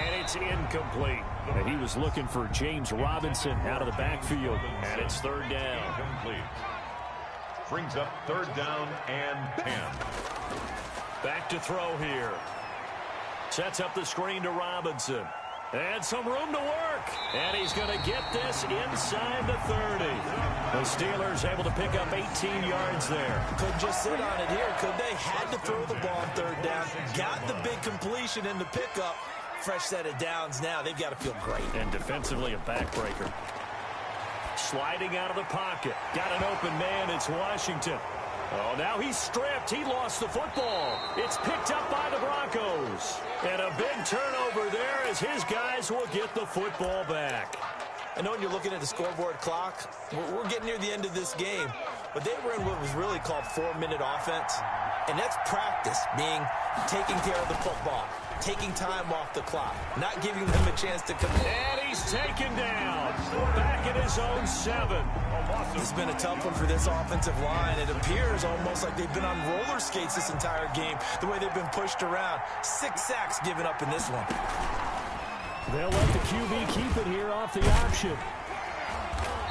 And it's incomplete. And he was looking for James Robinson out of the backfield. And it's 3rd down. Complete. Brings up 3rd down and 10. Back to throw here. Sets up the screen to Robinson. And some room to work. And he's going to get this inside the 30. The Steelers able to pick up 18 yards there. Couldn't just sit on it here, could they? Had to throw the ball on 3rd down. Got the big completion in the pickup. Fresh set of downs now. They've got to feel great. And defensively a backbreaker. Sliding out of the pocket. Got an open man. It's Washington. Oh, now he's stripped. He lost the football. It's picked up by the Broncos. And a big turnover there as his guys will get the football back. I know when you're looking at the scoreboard clock, we're getting near the end of this game, but they were in what was really called 4-minute offense. And that's practice, being taking care of the football, taking time off the clock, not giving them a chance to come in. And he's taken down. Back at his own 7. This has been a tough one for this offensive line. It appears almost like they've been on roller skates this entire game, the way they've been pushed around. 6 sacks given up in this one. They'll let the QB keep it here off the option.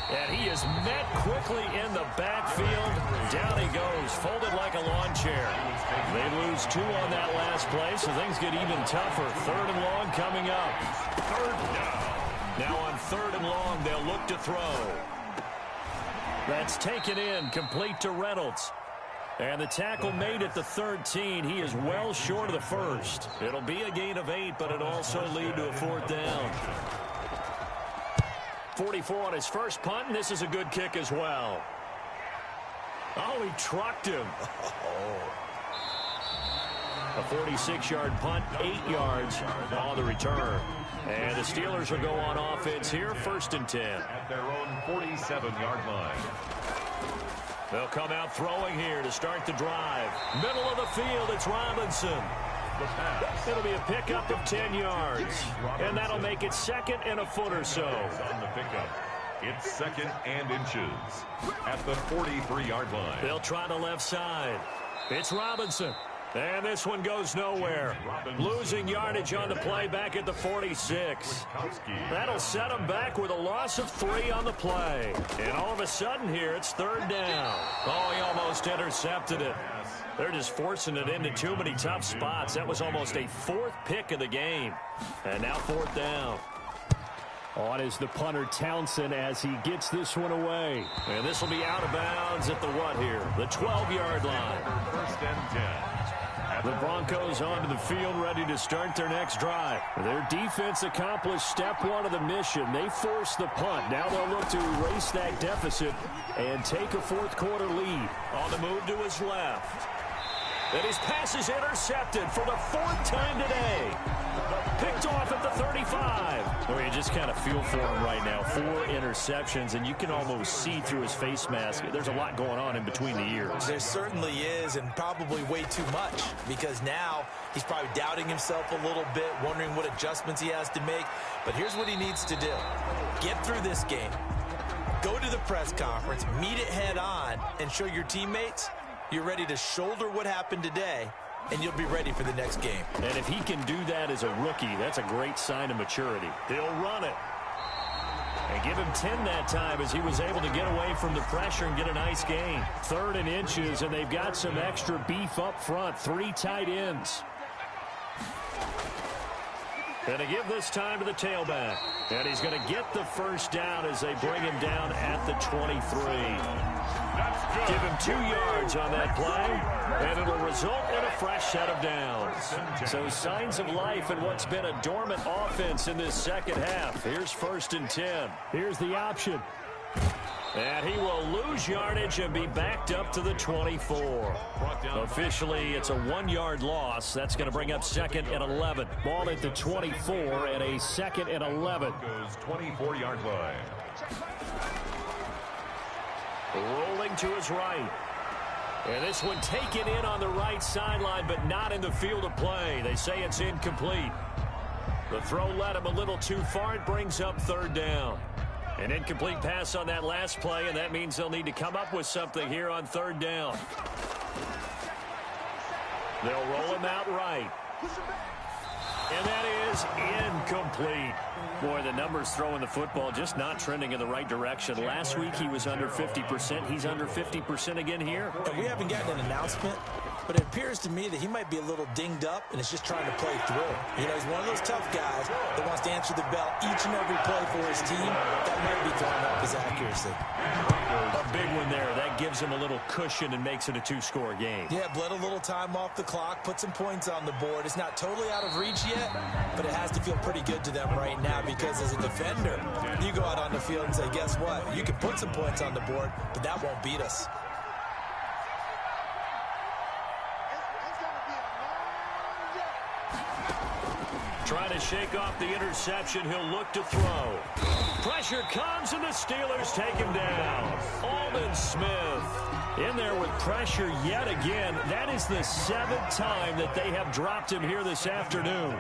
And he is met quickly in the backfield. Down he goes, folded like a lawn chair. They lose 2 on that last play, so things get even tougher. 3rd and long coming up. 3rd down. Now on 3rd and long, they'll look to throw. That's taken in, complete to Reynolds. And the tackle made at the 13. He is well short of the first. It'll be a gain of 8, but it'll also lead to a 4th down. 44 on his first punt, and this is a good kick as well. Oh, he trucked him. A 46-yard punt, 8 yards on the return. And the Steelers will go on offense here, 1st and 10. At their own 47-yard line. They'll come out throwing here to start the drive. Middle of the field, it's Robinson. The pass. It'll be a pickup of 10 yards. And that'll make it 2nd and a foot or so. On the pickup. It's 2nd and inches at the 43-yard line. They'll try the left side. It's Robinson. And this one goes nowhere. Losing yardage on the play back at the 46. That'll set them back with a loss of 3 on the play. And all of a sudden here, it's 3rd down. Oh, he almost intercepted it. They're just forcing it into too many tough spots. That was almost a 4th pick of the game. And now 4th down. On is the punter Townsend as he gets this one away. And this will be out of bounds at the what here? The 12-yard line. 1st and 10. The Broncos onto the field ready to start their next drive. Their defense accomplished step 1 of the mission. They forced the punt. Now they'll look to erase that deficit and take a 4th quarter lead. On the move to his left. And his pass is intercepted for the 4th time today. Picked off at the 35. Well, you just kind of feel for him right now. 4 interceptions, and you can almost see through his face mask. There's a lot going on in between the ears. There certainly is, and probably way too much, because now he's probably doubting himself a little bit, wondering what adjustments he has to make. But here's what he needs to do. Get through this game. Go to the press conference, meet it head on, and show your teammates you're ready to shoulder what happened today, and you'll be ready for the next game. And if he can do that as a rookie, that's a great sign of maturity. They'll run it. And give him 10 that time as he was able to get away from the pressure and get a nice gain. 3rd and inches, and they've got some extra beef up front. 3 tight ends. And to give this time to the tailback. And he's going to get the 1st down as they bring him down at the 23. Give him 2 yards on that play, and it'll result in a fresh set of downs. So signs of life in what's been a dormant offense in this second half. Here's 1st and 10. Here's the option. And he will lose yardage and be backed up to the 24. Officially, it's a 1-yard loss. That's going to bring up 2nd and 11. Ball at the 24 and a 2nd and 11. Goes 24-yard line. Rolling to his right. And this one taken in on the right sideline, but not in the field of play. They say it's incomplete. The throw led him a little too far. It brings up 3rd down. An incomplete pass on that last play, and that means they'll need to come up with something here on 3rd down. They'll roll him out right. And that is incomplete. Boy, the numbers throwing the football just not trending in the right direction. Last week he was under 50%. He's under 50% again here. And we haven't gotten an announcement, but it appears to me that he might be a little dinged up and is just trying to play through. You know, he's one of those tough guys that wants to answer the bell each and every play for his team. That might be throwing off his accuracy. A big one there. That gives him a little cushion and makes it a 2-score game. Yeah, bled a little time off the clock, put some points on the board. It's not totally out of reach yet, but it has to feel pretty good to them right now because as a defender, you go out on the field and say, guess what? You can put some points on the board, but that won't beat us. Trying to shake off the interception. He'll look to throw. Pressure comes, and the Steelers take him down. Aldon Smith in there with pressure yet again. That is the 7th time that they have dropped him here this afternoon.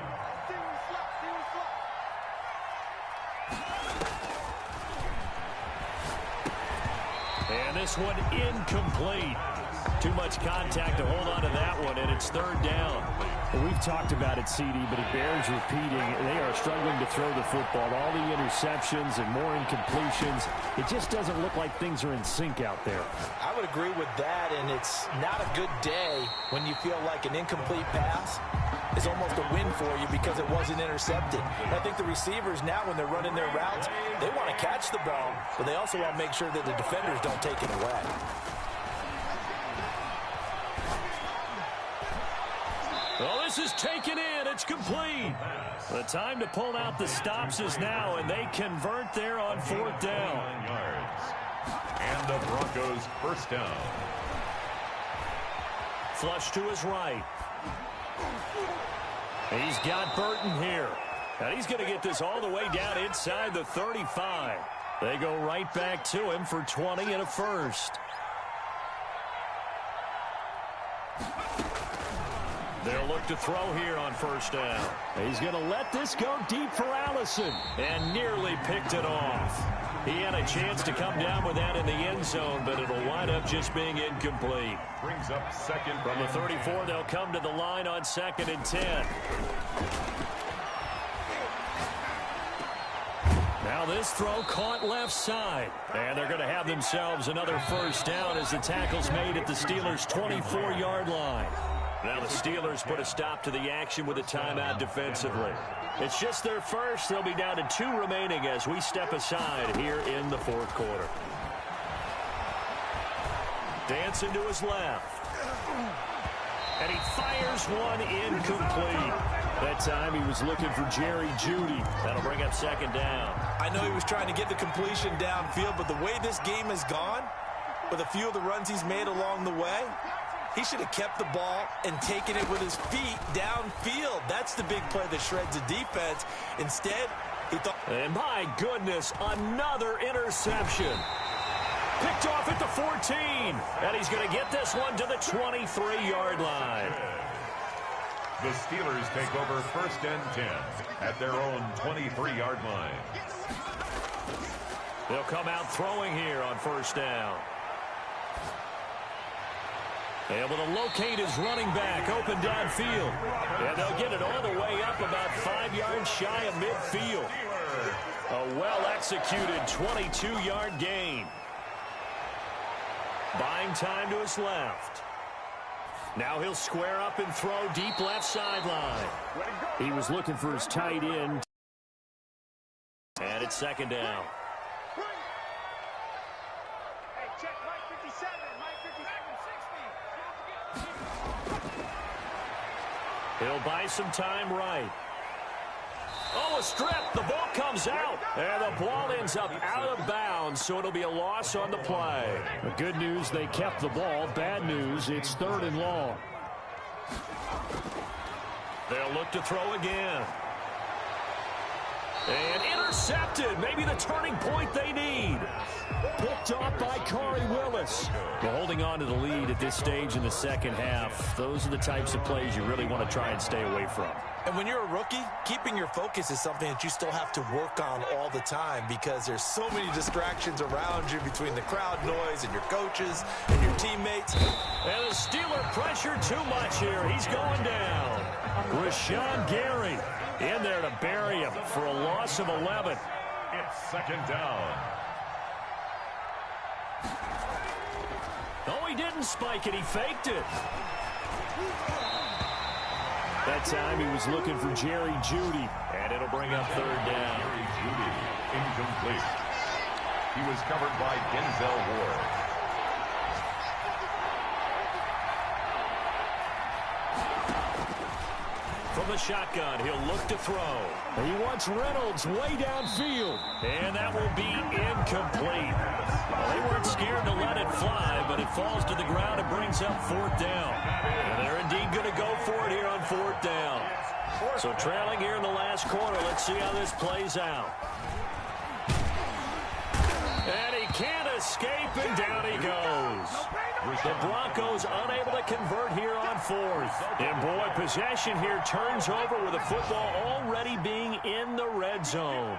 And this one incomplete. Too much contact to hold on to that one, and it's 3rd down. We've talked about it, CD, but it bears repeating. They are struggling to throw the football. All the interceptions and more incompletions. It just doesn't look like things are in sync out there. I would agree with that, and it's not a good day when you feel like an incomplete pass is almost a win for you because it wasn't intercepted. And I think the receivers now, when they're running their routes, they want to catch the ball, but they also want to make sure that the defenders don't take it away. Well, this is taken in. It's complete. The time to pull out the stops is now, and they convert there on 4th down. And the Broncos first down. Flush to his right. He's got Burton here. And he's going to get this all the way down inside the 35. They go right back to him for 20 and a first. They'll look to throw here on 1st down. He's going to let this go deep for Allison. And nearly picked it off. He had a chance to come down with that in the end zone, but it'll wind up just being incomplete. Brings up second. From the 34, they'll come to the line on 2nd and 10. Now this throw caught left side. And they're going to have themselves another 1st down as the tackle's made at the Steelers' 24-yard line. Now the Steelers put a stop to the action with a timeout defensively. It's just their first. They'll be down to 2 remaining as we step aside here in the 4th quarter. Dancing to his left. And he fires one incomplete. That time he was looking for Jerry Jeudy. That'll bring up 2nd down. I know he was trying to get the completion downfield, but the way this game has gone, with a few of the runs he's made along the way, he should have kept the ball and taken it with his feet downfield. That's the big play that shreds the defense. Instead, he thought... And my goodness, another interception. Picked off at the 14. And he's going to get this one to the 23-yard line. The Steelers take over 1st and 10 at their own 23-yard line. They'll come out throwing here on 1st down. Able to locate his running back open downfield. And they'll get it all the way up about 5 yards shy of midfield. A well-executed 22-yard gain. Buying time to his left. Now he'll square up and throw deep left sideline. He was looking for his tight end. And it's 2nd down. He'll buy some time right. Oh, a strip. The ball comes out. And the ball ends up out of bounds, so it'll be a loss on the play. The good news, they kept the ball. Bad news, it's 3rd and long. They'll look to throw again. And intercepted. Maybe the turning point they need. Picked off by Corey Willis. Well, holding on to the lead at this stage in the 2nd half, those are the types of plays you really want to try and stay away from. And when you're a rookie, keeping your focus is something that you still have to work on all the time because there's so many distractions around you between the crowd noise and your coaches and your teammates. And the Steeler pressure too much here. He's going down. Rashawn Gary in there to bury him for a loss of 11. It's 2nd down. Oh, he didn't spike it. He faked it. That time he was looking for Jerry Jeudy. And it'll bring up 3rd down. Jerry Jeudy, incomplete. He was covered by Denzel Ward. From the shotgun, he'll look to throw. He wants Reynolds way downfield. And that will be incomplete. Well, they weren't scared to let it fly, but it falls to the ground and brings up 4th down. And they're indeed going to go for it here on 4th down. So trailing here in the last quarter, let's see how this plays out. And he can't escape, and down he goes. The Broncos unable to convert here on 4th. And boy, possession here turns over with the football already being in the red zone.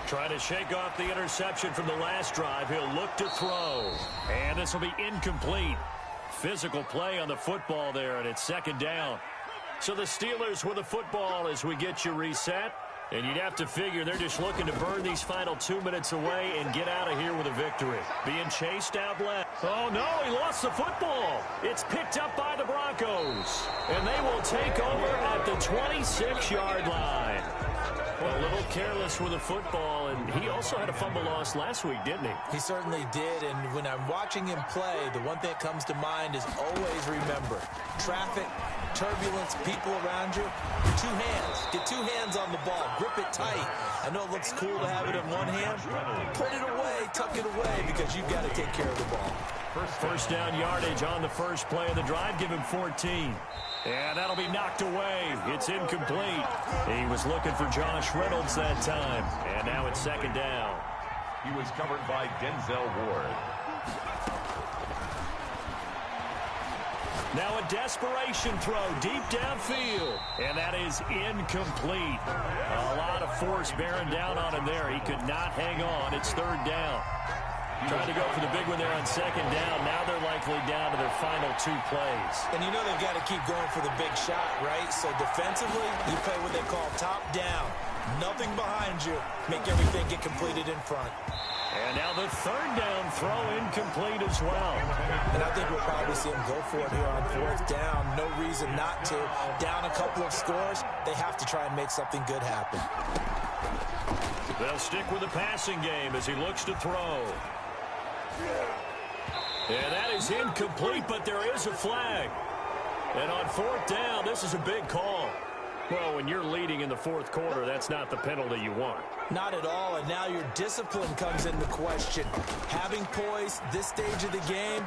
Trying to shake off the interception from the last drive. He'll look to throw. And this will be incomplete. Physical play on the football there, and it's second down. So the Steelers with the football as we get you reset. And you'd have to figure they're just looking to burn these final 2 minutes away and get out of here with a victory. Being chased out left. Oh, no, he lost the football. It's picked up by the Broncos. And they will take over at the 26-yard line. Well, a little careless with the football, and he also had a fumble loss last week, didn't he? He certainly did, and when I'm watching him play, the one thing that comes to mind is always remember, traffic, turbulence, people around you, two hands. Get two hands on the ball. Grip it tight. I know it looks cool to have it in one hand. Put it away, tuck it away, because you've got to take care of the ball. First down yardage on the first play of the drive. Give him 14. And that'll be knocked away. It's incomplete. He was looking for Josh Reynolds that time. And now it's second down. He was covered by Denzel Ward. Now a desperation throw deep downfield. And that is incomplete. A lot of force bearing down on him there. He could not hang on. It's third down. Trying to go for the big one there on second down. Now they're likely down to their final 2 plays. And you know they've got to keep going for the big shot, right? So defensively, you play what they call top down. Nothing behind you. Make everything get completed in front. And now the third down throw incomplete as well. And I think we'll probably see them go for it here on fourth down. No reason not to. Down a couple of scores, they have to try and make something good happen. They'll stick with the passing game as he looks to throw. And that is incomplete, but there is a flag. And on fourth down, this is a big call. Well, when you're leading in the fourth quarter, that's not the penalty you want. Not at all, and now your discipline comes into question. Having poise this stage of the game,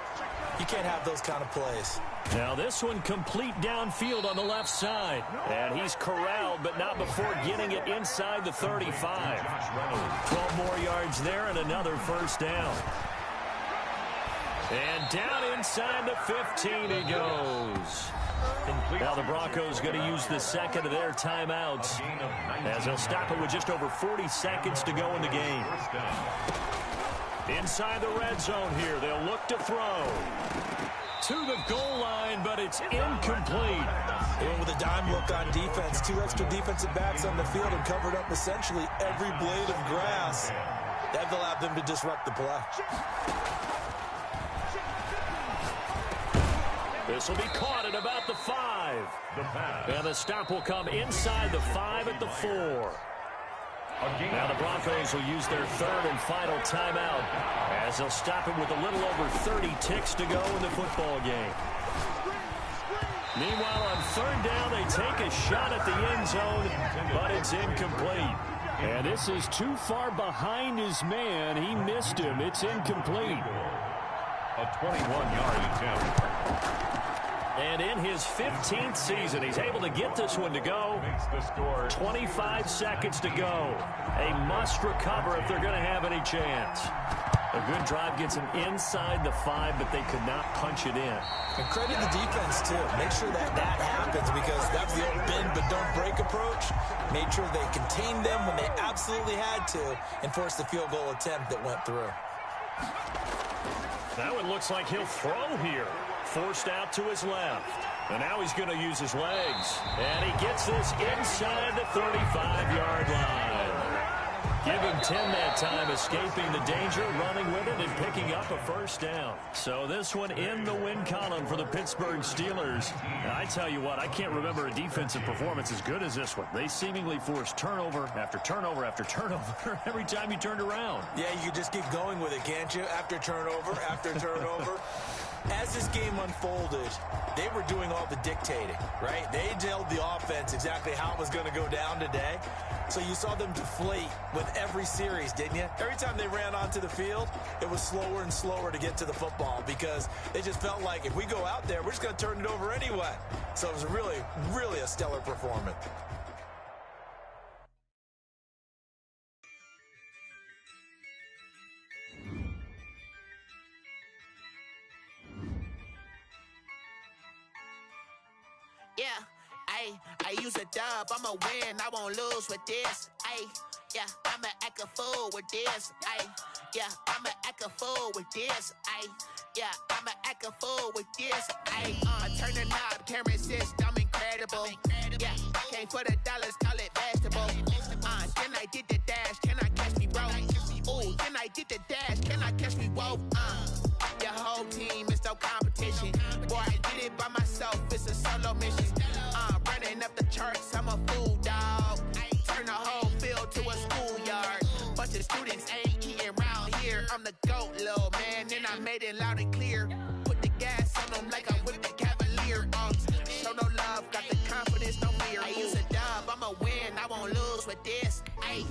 you can't have those kind of plays. Now this one complete downfield on the left side. And he's corralled, but not before getting it inside the 35. 12 more yards there and another first down. And down inside the 15 he goes. Now the Broncos going to use the second of their timeouts as they'll stop it with just over 40 seconds to go in the game. Inside the red zone here, they'll look to throw. To the goal line, but it's incomplete. Even with a dime look on defense, 2 extra defensive backs on the field and covered up essentially every blade of grass. That allowed them to disrupt the play. This will be caught at about the 5. And the stop will come inside the 5 at the 4. Now the Broncos will use their third and final timeout as they'll stop it with a little over 30 ticks to go in the football game. Meanwhile, on third down, they take a shot at the end zone, but it's incomplete. And this is too far behind his man. He missed him. It's incomplete. A 21-yard attempt. And in his 15th season, he's able to get this one to go. 25 seconds to go. A must recover if they're going to have any chance. A good drive gets him inside the 5, but they could not punch it in. And credit the defense, too. Make sure that happens because that's the old bend but don't break approach. Made sure they contained them when they absolutely had to and forced the field goal attempt that went through. That one looks like he'll throw here. Forced out to his left. And now he's going to use his legs. And he gets this inside the 35-yard line. Give him 10 that time, escaping the danger, running with it, and picking up a first down. So this one in the win column for the Pittsburgh Steelers. And I tell you what, I can't remember a defensive performance as good as this one. They seemingly forced turnover after turnover after turnover every time you turned around. Yeah, you can just keep going with it, can't you? After turnover, after turnover. As this game unfolded, they were doing all the dictating, right? They told the offense exactly how it was going to go down today. So you saw them deflate with every series, didn't you? Every time they ran onto the field, it was slower and slower to get to the football because they just felt like if we go out there, we're just going to turn it over anyway. So it was really, really a stellar performance. Yeah, I use a dub, I'ma win, I won't lose with this. Ay, Yeah, I'ma act a fool with this. Ay, yeah, I'ma act a fool with this. Ay, yeah, I'ma act a fool with this. Ay, I turn the knob, can't resist. I'm incredible. Yeah, came for the dollars, call it vegetable. Then I did the dash, can I catch me, bro? Ooh, then I did the dash, can I catch me, whoa? Your whole team is no competition. Boy, I did it by myself, it's a solo mission. Running up the charts, I'm a fool, dog. Turn the whole field to a schoolyard. Bunch of students ain't eating round here. I'm the GOAT, little man, and I made it loud and clear. Put the gas on them like I'm with the Cavalier. Show no love, got the confidence, no fear. I use a dub, I'ma win, I won't lose with this. Ay.